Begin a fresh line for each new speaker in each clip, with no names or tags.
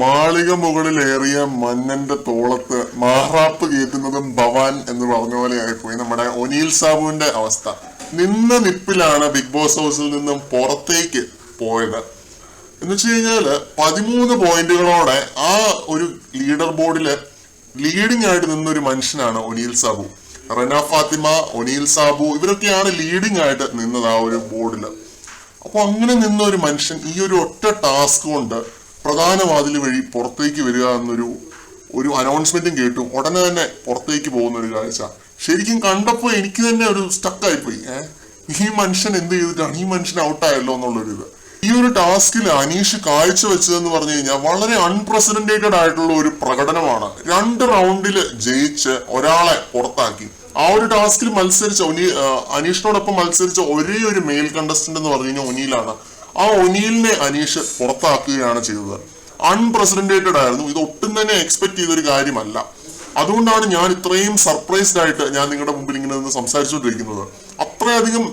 മാളിക മുകളിലേറിയ മന്നന്റെ തോളത്ത് മാറാപ്പ് കയറ്റുന്നതും ഭവാൻ എന്ന് പറഞ്ഞ പോലെ ആയിപ്പോയി നമ്മുടെ ഒനീൽ സാബുവിന്റെ അവസ്ഥ. നിന്ന നിപ്പിലാണ് ബിഗ് ബോസ് ഹൗസിൽ നിന്നും പുറത്തേക്ക് പോയത്. എന്ന് വെച്ച് കഴിഞ്ഞാല് 13 പോയിന്റുകളോടെ ആ ഒരു ലീഡർ ബോർഡില് ലീഡിംഗ് ആയിട്ട് നിന്നൊരു മനുഷ്യനാണ് ഒനീൽ സാബു. റെന ഫാത്തിമ, ഒനീൽ സാബു ഇവരൊക്കെയാണ് ലീഡിംഗ് ആയിട്ട് നിന്നത് ആ ഒരു ബോർഡില്. അപ്പൊ അങ്ങനെ നിന്ന ഒരു മനുഷ്യൻ ഈ ഒരു ഒറ്റ ടാസ്ക് കൊണ്ട് പ്രധാന വാതിൽ വഴി പുറത്തേക്ക് വരിക എന്നൊരു അനൗൺസ്മെന്റും കേട്ടു. ഉടനെ തന്നെ പുറത്തേക്ക് പോകുന്ന ഒരു കാഴ്ച ശരിക്കും കണ്ടപ്പോ എനിക്ക് തന്നെ ഒരു സ്റ്റക്കായിപ്പോയി. ഈ മനുഷ്യൻ എന്ത് ചെയ്തിട്ടാണ് ഈ മനുഷ്യൻ ഔട്ടായല്ലോ എന്നുള്ളൊരിത്. ഈ ഒരു ടാസ്കിൽ അനീഷ് കാഴ്ചവെച്ചതെന്ന് പറഞ്ഞു കഴിഞ്ഞാൽ വളരെ അൺപ്രസിഡന്റേറ്റഡ് ആയിട്ടുള്ള ഒരു പ്രകടനമാണ്. 2 റൗണ്ടിൽ ജയിച്ച് ഒരാളെ പുറത്താക്കി. ആ ഒരു ടാസ്കിൽ മത്സരിച്ച അനീഷിനോടൊപ്പം മത്സരിച്ച ഒരേ ഒരു മെയിൽ കണ്ടസ്റ്റന്റ് എന്ന് പറഞ്ഞു കഴിഞ്ഞാൽ ഒനീലാണ്. ആ ഒനീലിനെ അനീഷ് പുറത്താക്കുകയാണ് ചെയ്തത്. അൺപ്രസിഡന്റേറ്റഡ് ആയിരുന്നു. ഇത് ഒട്ടും തന്നെ എക്സ്പെക്ട് ചെയ്തൊരു കാര്യമല്ല. അതുകൊണ്ടാണ് ഞാൻ ഇത്രയും സർപ്രൈസ്ഡ് ആയിട്ട് ഞാൻ നിങ്ങളുടെ മുമ്പിൽ ഇങ്ങനെ നിന്ന് സംസാരിച്ചുകൊണ്ടിരിക്കുന്നത്. അത്രയധികം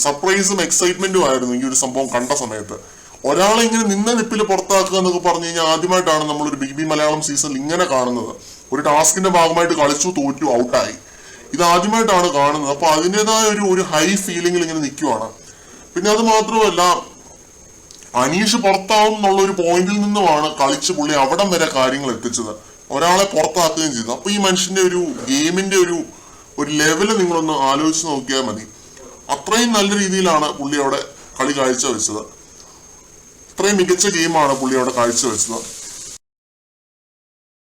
സർപ്രൈസും എക്സൈറ്റ്മെന്റും ആയിരുന്നു ഈ ഒരു സംഭവം കണ്ട സമയത്ത്. ഒരാളെ ഇങ്ങനെ നിന്ന നിപ്പിൽ പുറത്താക്കുക എന്നൊക്കെ പറഞ്ഞു കഴിഞ്ഞാൽ ആദ്യമായിട്ടാണ് നമ്മളൊരു ബിഗ് ബി മലയാളം സീസണിൽ ഇങ്ങനെ കാണുന്നത്. ഒരു ടാസ്കിന്റെ ഭാഗമായിട്ട് കളിച്ചു, തോറ്റു, ഔട്ടായി. ഇത് ആദ്യമായിട്ടാണ് കാണുന്നത്. അപ്പൊ അതിൻ്റെതായ ഒരു ഹൈ ഫീലിംഗിൽ ഇങ്ങനെ നിൽക്കുവാണ്. പിന്നെ അത് മാത്രമല്ല, അനീഷ് പുറത്താവും എന്നുള്ള ഒരു പോയിന്റിൽ നിന്നുമാണ് കളിച്ച് പുള്ളി അവിടം വരെ കാര്യങ്ങൾ എത്തിച്ചത്. ഒരാളെ പുറത്താക്കുകയും ചെയ്തു. അപ്പൊ ഈ മനുഷ്യന്റെ ഒരു ഗെയിമിന്റെ ഒരു ലെവല് നിങ്ങളൊന്ന് ആലോചിച്ച് നോക്കിയാൽ മതി. അത്രയും നല്ല രീതിയിലാണ് പുള്ളി അവിടെ കളി കാഴ്ചവെച്ചത്. അത്രയും മികച്ച ഗെയിമാണ് പുള്ളി അവിടെ കാഴ്ചവെച്ചത്.